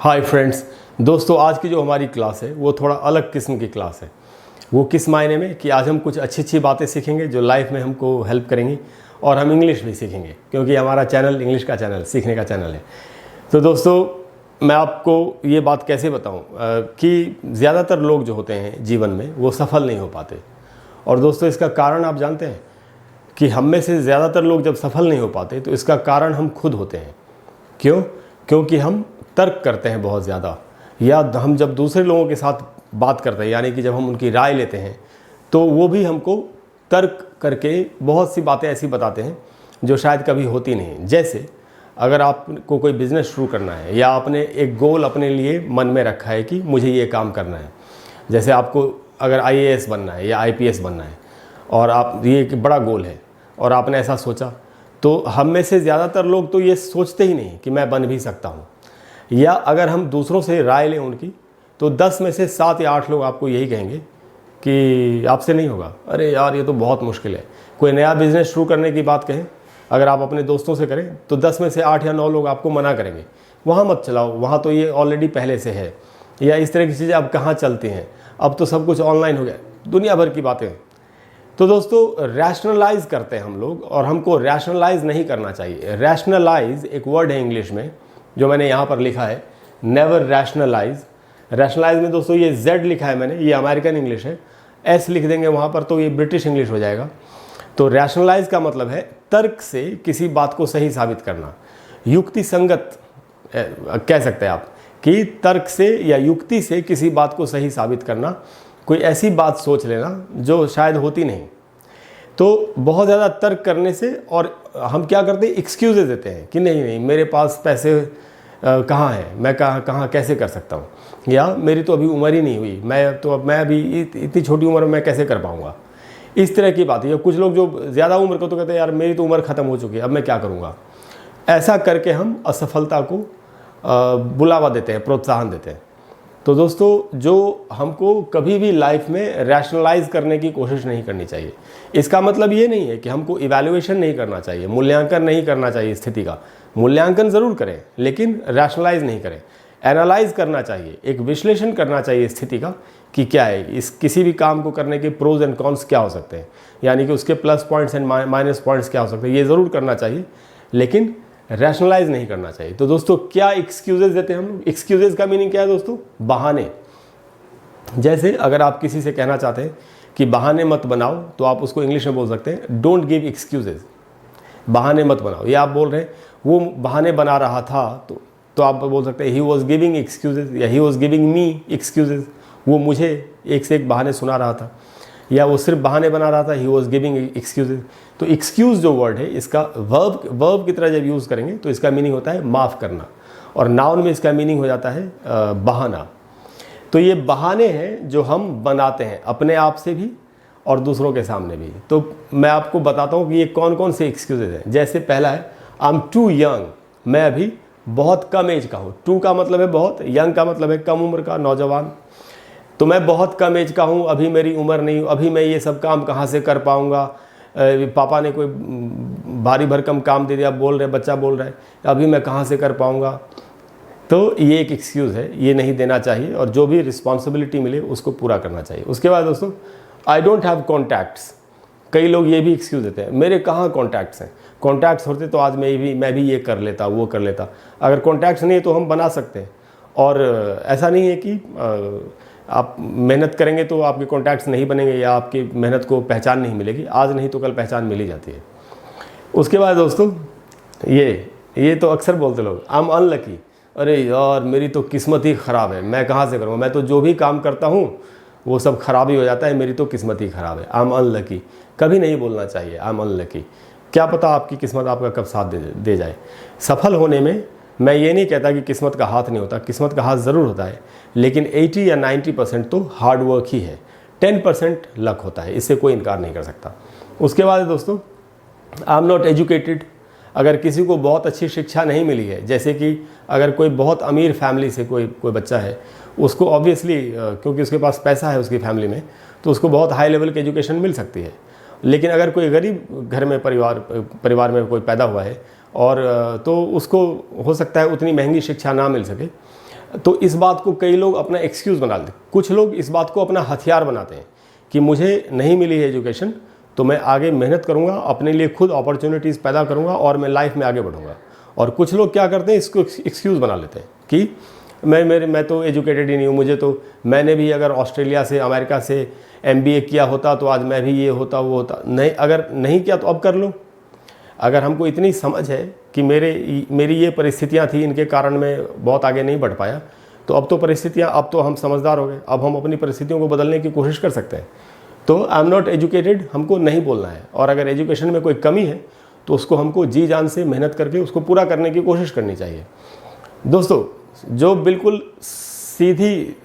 Hi friends, दोस्तों आज की जो हमारी क्लास है वो थोड़ा अलग किस्म की क्लास है। वो किस मायने में कि आज हम कुछ अच्छी अच्छी बातें सीखेंगे जो लाइफ में हमको हेल्प करेंगी, और हम इंग्लिश भी सीखेंगे क्योंकि हमारा चैनल इंग्लिश का चैनल, सीखने का चैनल है। तो दोस्तों मैं आपको ये बात कैसे बताऊं कि ज़्यादातर लोग जो होते हैं जीवन में वो सफल नहीं हो पाते। और दोस्तों इसका कारण आप जानते हैं कि हम में से ज़्यादातर लोग जब सफल नहीं हो पाते तो इसका कारण हम खुद होते हैं। क्यों? क्योंकि हम तर्क करते हैं बहुत ज़्यादा, या हम जब दूसरे लोगों के साथ बात करते हैं, यानी कि जब हम उनकी राय लेते हैं, तो वो भी हमको तर्क करके बहुत सी बातें ऐसी बताते हैं जो शायद कभी होती नहीं। जैसे अगर आपको कोई बिज़नेस शुरू करना है या आपने एक गोल अपने लिए मन में रखा है कि मुझे ये काम करना है, जैसे आपको अगर IAS बनना है या IPS बनना है और आप ये एक बड़ा गोल है और आपने ऐसा सोचा, तो हम में से ज़्यादातर लोग तो ये सोचते ही नहीं कि मैं बन भी सकता हूँ। या अगर हम दूसरों से राय लें उनकी, तो 10 में से 7 या 8 लोग आपको यही कहेंगे कि आपसे नहीं होगा, अरे यार ये तो बहुत मुश्किल है। कोई नया बिज़नेस शुरू करने की बात कहें, अगर आप अपने दोस्तों से करें तो 10 में से 8 या 9 लोग आपको मना करेंगे, वहाँ मत चलाओ, वहाँ तो ये ऑलरेडी पहले से है, या इस तरह की चीज़ें अब कहाँ चलती हैं, अब तो सब कुछ ऑनलाइन हो गया, दुनिया भर की बातें। तो दोस्तों रैशनलाइज करते हैं हम लोग, और हमको रैशनलाइज नहीं करना चाहिए। रैशनलाइज एक वर्ड है इंग्लिश में जो मैंने यहाँ पर लिखा है, नेवर रैशनलाइज। रैशनलाइज में दोस्तों ये Z लिखा है मैंने, ये अमेरिकन इंग्लिश है, S लिख देंगे वहाँ पर तो ये ब्रिटिश इंग्लिश हो जाएगा। तो रैशनलाइज का मतलब है तर्क से किसी बात को सही साबित करना, युक्ति संगत कह सकते हैं आप, कि तर्क से या युक्ति से किसी बात को सही साबित करना, कोई ऐसी बात सोच लेना जो शायद होती नहीं। तो बहुत ज़्यादा तर्क करने से, और हम क्या करते हैं, एक्सक्यूज़ेस देते हैं कि नहीं नहीं मेरे पास पैसे कहाँ है, मैं कहाँ कैसे कर सकता हूँ, या मेरी तो अभी उम्र ही नहीं हुई, मैं अभी इतनी छोटी उम्र में मैं कैसे कर पाऊँगा, इस तरह की बात है। या कुछ लोग जो ज़्यादा उम्र को तो कहते हैं यार मेरी तो उम्र ख़त्म हो चुकी है, अब मैं क्या करूँगा। ऐसा करके हम असफलता को बुलावा देते हैं, प्रोत्साहन देते हैं। तो दोस्तों जो हमको कभी भी लाइफ में रैशनलाइज करने की कोशिश नहीं करनी चाहिए। इसका मतलब ये नहीं है कि हमको इवैल्यूएशन नहीं करना चाहिए, मूल्यांकन नहीं करना चाहिए स्थिति का। मूल्यांकन ज़रूर करें लेकिन रैशनलाइज नहीं करें। एनालाइज करना चाहिए, एक विश्लेषण करना चाहिए स्थिति का कि क्या है, इस किसी भी काम को करने के प्रोज एंड कॉन्स क्या हो सकते हैं, यानी कि उसके plus points and minus points क्या हो सकते हैं, ये ज़रूर करना चाहिए, लेकिन रैशनलाइज नहीं करना चाहिए। तो दोस्तों क्या एक्सक्यूजेस देते हैं हम लोग? एक्सक्यूजेस का मीनिंग क्या है दोस्तों? बहाने। जैसे अगर आप किसी से कहना चाहते हैं कि बहाने मत बनाओ, तो आप उसको इंग्लिश में बोल सकते हैं डोंट गिव एक्सक्यूजेस। बहाने मत बनाओ, या आप बोल रहे हैं वो बहाने बना रहा था, तो आप बोल सकते हैं ही वॉज गिविंग एक्सक्यूजेस, या he was giving me excuses, वो मुझे एक से एक बहाने सुना रहा था, या वो सिर्फ बहाने बना रहा था, ही वॉज गिविंग एक्सक्यूजेज। तो एक्सक्यूज़ जो वर्ड है, इसका वर्ब की तरह जब यूज़ करेंगे तो इसका मीनिंग होता है माफ़ करना, और नाउन में इसका मीनिंग हो जाता है बहाना। तो ये बहाने हैं जो हम बनाते हैं अपने आप से भी और दूसरों के सामने भी। तो मैं आपको बताता हूँ कि ये कौन कौन से एक्सक्यूजेज हैं। जैसे पहला है आई एम टू यंग, मैं अभी बहुत कम एज का हूँ। टू का मतलब है बहुत, यंग का मतलब है कम उम्र का, नौजवान। तो मैं बहुत कम एज का हूँ, अभी मेरी उम्र नहीं, अभी मैं ये सब काम कहाँ से कर पाऊँगा, पापा ने कोई भारी भरकम काम दे दिया, बच्चा बोल रहा है, अभी मैं कहाँ से कर पाऊँगा। तो ये एक एक्सक्यूज़ है, ये नहीं देना चाहिए, और जो भी रिस्पॉन्सिबिलिटी मिले उसको पूरा करना चाहिए। उसके बाद दोस्तों आई डोंट हैव कॉन्टैक्ट्स। कई लोग ये भी एक्सक्यूज़ देते हैं, मेरे कहाँ कॉन्टैक्ट्स हैं, कॉन्टैक्ट्स होते तो आज मैं भी ये कर लेता, वो कर लेता। अगर कॉन्टैक्ट्स नहीं है तो हम बना सकते हैं, और ऐसा नहीं है कि आप मेहनत करेंगे तो आपके कॉन्टैक्ट्स नहीं बनेंगे या आपकी मेहनत को पहचान नहीं मिलेगी। आज नहीं तो कल पहचान मिल ही जाती है। उसके बाद दोस्तों ये तो अक्सर बोलते लोग, आई एम अनलकी, अरे यार मेरी तो किस्मत ही ख़राब है, मैं कहाँ से करूँगा, मैं तो जो भी काम करता हूँ वो सब ख़राब ही हो जाता है, मेरी तो किस्मत ही ख़राब है। आई एम अनलकी कभी नहीं बोलना चाहिए, आई एम अनलकी। क्या पता आपकी किस्मत आपका कब साथ दे जाए। सफल होने में मैं ये नहीं कहता कि किस्मत का हाथ नहीं होता, किस्मत का हाथ ज़रूर होता है, लेकिन 80 या 90% तो हार्ड वर्क ही है, 10% लक होता है, इससे कोई इनकार नहीं कर सकता। उसके बाद दोस्तों आई एम नॉट एजुकेटेड। अगर किसी को बहुत अच्छी शिक्षा नहीं मिली है, जैसे कि अगर कोई बहुत अमीर फैमिली से कोई बच्चा है, उसको ऑब्वियसली क्योंकि उसके पास पैसा है उसकी फैमिली में, तो उसको बहुत हाई लेवल की एजुकेशन मिल सकती है। लेकिन अगर कोई गरीब घर में परिवार में कोई पैदा हुआ है, और तो उसको हो सकता है उतनी महंगी शिक्षा ना मिल सके, तो इस बात को कई लोग अपना एक्सक्यूज़ बना लेते, कुछ लोग इस बात को अपना हथियार बनाते हैं कि मुझे नहीं मिली है एजुकेशन तो मैं आगे मेहनत करूँगा, अपने लिए खुद अपॉर्चुनिटीज़ पैदा करूँगा और मैं लाइफ में आगे बढ़ूँगा। और कुछ लोग क्या करते हैं, इसको एक्सक्यूज़ बना लेते हैं कि मैं तो एजुकेटेड ही नहीं हूँ, मुझे तो, मैंने भी अगर ऑस्ट्रेलिया से अमेरिका से MBA किया होता तो आज मैं भी ये होता वो होता। नहीं, अगर नहीं किया तो अब कर लो। अगर हमको इतनी समझ है कि मेरी ये परिस्थितियाँ थी, इनके कारण मैं बहुत आगे नहीं बढ़ पाया, तो अब तो परिस्थितियाँ, अब तो हम समझदार हो गए, अब हम अपनी परिस्थितियों को बदलने की कोशिश कर सकते हैं। तो आई एम नॉट एजुकेटेड हमको नहीं बोलना है, और अगर एजुकेशन में कोई कमी है तो उसको हमको जी जान से मेहनत करके उसको पूरा करने की कोशिश करनी चाहिए। दोस्तों, जो बिल्कुल सीधी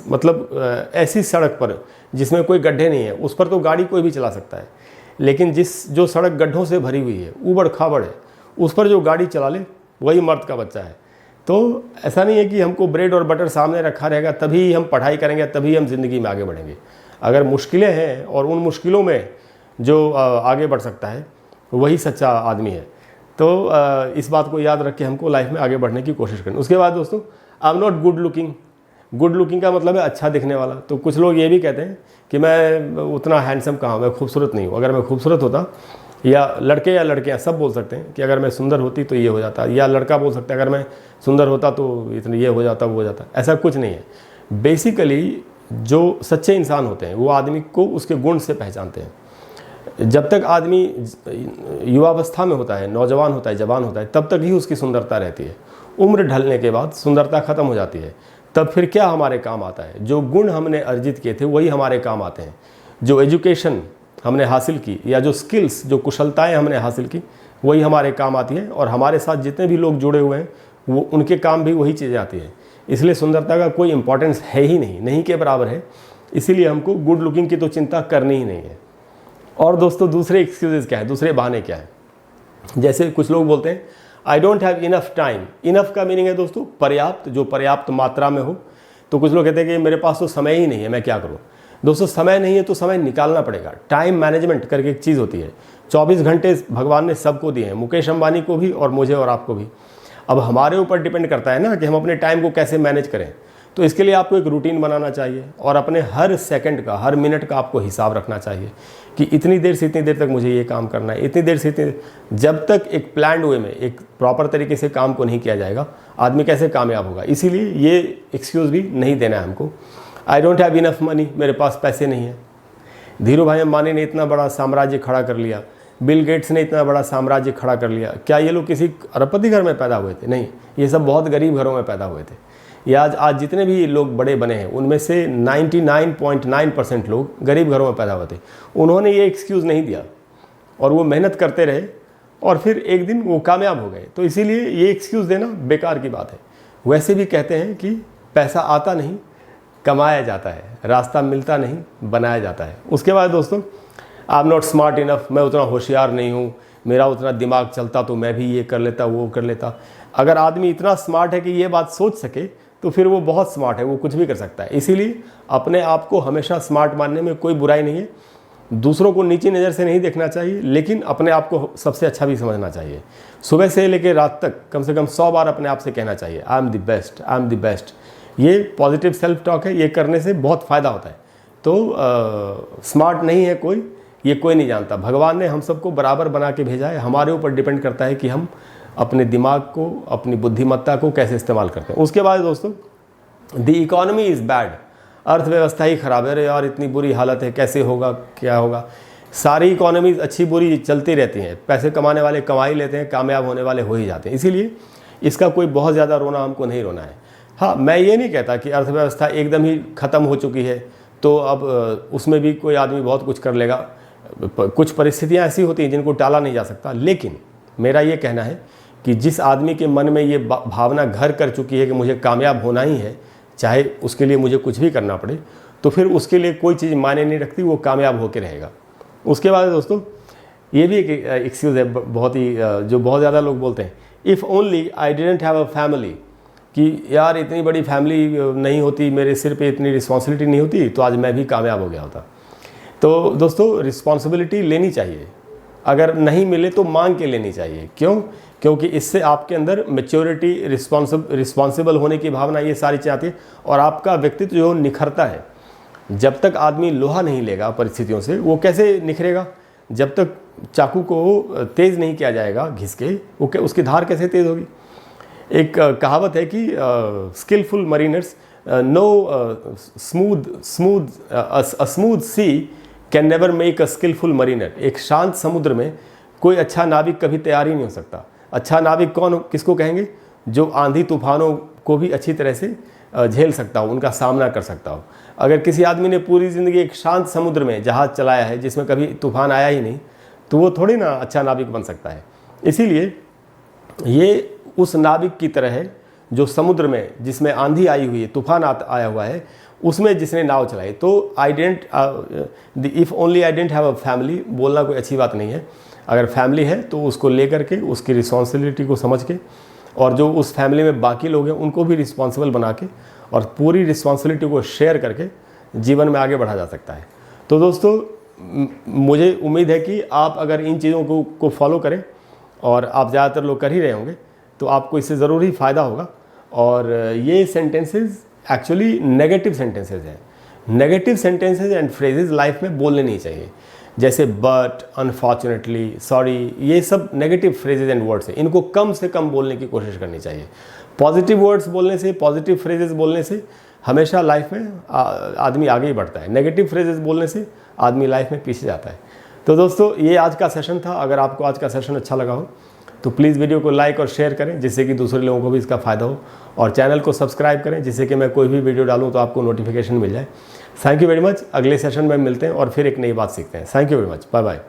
मतलब ऐसी सड़क पर जिसमें कोई गड्ढे नहीं है, उस पर तो गाड़ी कोई भी चला सकता है, लेकिन जो सड़क गड्ढों से भरी हुई है, ऊबड़ खाबड़ है, उस पर जो गाड़ी चला ले वही मर्द का बच्चा है। तो ऐसा नहीं है कि हमको ब्रेड और बटर सामने रखा रहेगा तभी हम पढ़ाई करेंगे, तभी हम ज़िंदगी में आगे बढ़ेंगे। अगर मुश्किलें हैं और उन मुश्किलों में जो आगे बढ़ सकता है वही सच्चा आदमी है। तो इस बात को याद रख के हमको लाइफ में आगे बढ़ने की कोशिश करनी। उसके बाद दोस्तों, I am not good looking. Good looking का मतलब है अच्छा दिखने वाला। तो कुछ लोग ये भी कहते हैं कि मैं उतना हैंडसम कहाँ हूँ, मैं खूबसूरत नहीं हूँ। अगर मैं खूबसूरत होता, या लड़के या लड़कियाँ सब बोल सकते हैं कि अगर मैं सुंदर होती तो ये हो जाता, या लड़का बोल सकता है अगर मैं सुंदर होता तो इतना ये हो जाता वो हो जाता। ऐसा कुछ नहीं है। बेसिकली जो सच्चे इंसान होते हैं वो आदमी को उसके गुण से पहचानते हैं। जब तक आदमी युवावस्था में होता है, नौजवान होता है, जवान होता है, तब तक ही उसकी सुंदरता रहती है। उम्र ढलने के बाद सुंदरता ख़त्म हो जाती है। तब फिर क्या हमारे काम आता है? जो गुण हमने अर्जित किए थे वही हमारे काम आते हैं। जो एजुकेशन हमने हासिल की, या जो स्किल्स, जो कुशलताएं हमने हासिल की, वही हमारे काम आती है। और हमारे साथ जितने भी लोग जुड़े हुए हैं वो उनके काम भी वही चीज़ें आती हैं। इसलिए सुंदरता का कोई इंपॉर्टेंस है ही नहीं, नहीं के बराबर है। इसीलिए हमको गुड लुकिंग की तो चिंता करनी ही नहीं है। और दोस्तों, दूसरे एक्सक्यूजेस क्या है, दूसरे बहाने क्या है? जैसे कुछ लोग बोलते हैं I don't have enough time. Enough का मीनिंग है दोस्तों पर्याप्त, जो पर्याप्त मात्रा में हो। तो कुछ लोग कहते हैं कि मेरे पास तो समय ही नहीं है, मैं क्या करूं? दोस्तों, समय नहीं है तो समय निकालना पड़ेगा। टाइम मैनेजमेंट करके एक चीज़ होती है। 24 घंटे भगवान ने सबको दिए हैं, मुकेश अंबानी को भी और मुझे और आपको भी। अब हमारे ऊपर डिपेंड करता है ना कि हम अपने टाइम को कैसे मैनेज करें। तो इसके लिए आपको एक रूटीन बनाना चाहिए और अपने हर सेकंड का, हर मिनट का आपको हिसाब रखना चाहिए कि इतनी देर से इतनी देर तक मुझे ये काम करना है, इतनी देर से इतनी। जब तक एक प्लान्ड वे में, एक प्रॉपर तरीके से काम को नहीं किया जाएगा, आदमी कैसे कामयाब होगा? इसीलिए ये एक्सक्यूज़ भी नहीं देना है हमको। I don't have enough money, मेरे पास पैसे नहीं है। धीरू भाई अंबानी ने इतना बड़ा साम्राज्य खड़ा कर लिया, बिल गेट्स ने इतना बड़ा साम्राज्य खड़ा कर लिया। क्या ये लोग किसी अरबपति घर में पैदा हुए थे? नहीं, ये सब बहुत गरीब घरों में पैदा हुए थे। ये आज जितने भी लोग बड़े बने हैं उनमें से 99.9% लोग गरीब घरों में पैदा हुए थे। उन्होंने ये एक्सक्यूज़ नहीं दिया और वो मेहनत करते रहे और फिर एक दिन वो कामयाब हो गए। तो इसीलिए ये एक्सक्यूज़ देना बेकार की बात है। वैसे भी कहते हैं कि पैसा आता नहीं, कमाया जाता है, रास्ता मिलता नहीं, बनाया जाता है। उसके बाद दोस्तों, I am not smart enough, मैं उतना होशियार नहीं हूँ, मेरा उतना दिमाग चलता तो मैं भी ये कर लेता वो कर लेता। अगर आदमी इतना स्मार्ट है कि ये बात सोच सके तो फिर वो बहुत स्मार्ट है, वो कुछ भी कर सकता है। इसीलिए अपने आप को हमेशा स्मार्ट मानने में कोई बुराई नहीं है। दूसरों को नीची नज़र से नहीं देखना चाहिए, लेकिन अपने आप को सबसे अच्छा भी समझना चाहिए। सुबह से लेकर रात तक कम से कम 100 बार अपने आप से कहना चाहिए I am the best, I am the best. ये पॉजिटिव सेल्फ टॉक है, ये करने से बहुत फ़ायदा होता है। तो स्मार्ट नहीं है कोई, ये कोई नहीं जानता। भगवान ने हम सबको बराबर बना के भेजा है, हमारे ऊपर डिपेंड करता है कि हम अपने दिमाग को, अपनी बुद्धिमत्ता को कैसे इस्तेमाल करते हैं। उसके बाद दोस्तों, द इकॉनमी इज़ बैड, अर्थव्यवस्था ही ख़राब है। अरे यार इतनी बुरी हालत है, कैसे होगा, क्या होगा? सारी इकॉनमीज अच्छी बुरी चलती रहती हैं। पैसे कमाने वाले कमा ही लेते हैं, कामयाब होने वाले हो ही जाते हैं। इसीलिए इसका कोई बहुत ज़्यादा रोना हमको नहीं रोना है। हाँ, मैं ये नहीं कहता कि अर्थव्यवस्था एकदम ही ख़त्म हो चुकी है तो अब उसमें भी कोई आदमी बहुत कुछ कर लेगा। कुछ परिस्थितियाँ ऐसी होती हैं जिनको टाला नहीं जा सकता। लेकिन मेरा ये कहना है कि जिस आदमी के मन में ये भावना घर कर चुकी है कि मुझे कामयाब होना ही है, चाहे उसके लिए मुझे कुछ भी करना पड़े, तो फिर उसके लिए कोई चीज़ मायने नहीं रखती, वो कामयाब होकर रहेगा। उसके बाद दोस्तों, ये भी एक एक्सक्यूज़ है बहुत ही, जो बहुत ज़्यादा लोग बोलते हैं, if only I didn't have a family, कि यार इतनी बड़ी फैमिली नहीं होती, मेरे सिर पे इतनी रिस्पॉन्सिबिलिटी नहीं होती तो आज मैं भी कामयाब हो गया होता। तो दोस्तों, रिस्पॉन्सिबिलिटी लेनी चाहिए, अगर नहीं मिले तो मांग के लेनी चाहिए। क्यों? क्योंकि इससे आपके अंदर मैच्योरिटी, रिस्पॉन्सिबल होने की भावना, ये सारी चीज़ें आती है और आपका व्यक्तित्व जो निखरता है। जब तक आदमी लोहा नहीं लेगा परिस्थितियों से, वो कैसे निखरेगा? जब तक चाकू को तेज़ नहीं किया जाएगा घिस के, वो उसकी धार कैसे तेज़ होगी? एक कहावत है कि skilful mariners no smooth sea can never make a skilful mariner. एक शांत समुद्र में कोई अच्छा नाविक कभी तैयार ही नहीं हो सकता। अच्छा नाविक कौन, किसको कहेंगे? जो आंधी तूफानों को भी अच्छी तरह से झेल सकता हो, उनका सामना कर सकता हो। अगर किसी आदमी ने पूरी ज़िंदगी एक शांत समुद्र में जहाज़ चलाया है जिसमें कभी तूफान आया ही नहीं, तो वो थोड़ी ना अच्छा नाविक बन सकता है। इसीलिए ये उस नाविक की तरह है जो समुद्र में, जिसमें आंधी आई हुई है, तूफान आया हुआ है, उसमें जिसने नाव चलाई। तो if only I didn't have a family बोलना कोई अच्छी बात नहीं है। अगर फैमिली है तो उसको लेकर के, उसकी रिस्पॉन्सिबिलिटी को समझ के, और जो उस फैमिली में बाकी लोग हैं उनको भी रिस्पॉन्सिबल बना के और पूरी रिस्पॉन्सिबिलिटी को शेयर करके जीवन में आगे बढ़ा जा सकता है। तो दोस्तों, मुझे उम्मीद है कि आप अगर इन चीज़ों को फॉलो करें, और आप ज़्यादातर लोग कर ही रहे होंगे, तो आपको इससे ज़रूर ही फ़ायदा होगा। और ये सेंटेंसेस एक्चुअली नेगेटिव सेंटेंसेस हैं। Negative sentences and phrases life में बोलने नहीं चाहिए, जैसे बट, अनफॉर्चुनेटली, सॉरी, ये सब नेगेटिव फ्रेजेस एंड वर्ड्स हैं। इनको कम से कम बोलने की कोशिश करनी चाहिए। पॉजिटिव वर्ड्स बोलने से, पॉजिटिव फ्रेजेस बोलने से हमेशा लाइफ में आदमी आगे ही बढ़ता है। नेगेटिव फ्रेजेस बोलने से आदमी लाइफ में पीछे जाता है। तो दोस्तों, ये आज का सेशन था। अगर आपको आज का सेशन अच्छा लगा हो तो प्लीज़ वीडियो को लाइक और शेयर करें, जिससे कि दूसरे लोगों को भी इसका फ़ायदा हो, और चैनल को सब्सक्राइब करें, जिससे कि मैं कोई भी वीडियो डालूँ तो आपको नोटिफिकेशन मिल जाए। Thank you very much. अगले सेशन में मिलते हैं और फिर एक नई बात सीखते हैं। Thank you very much. Bye bye.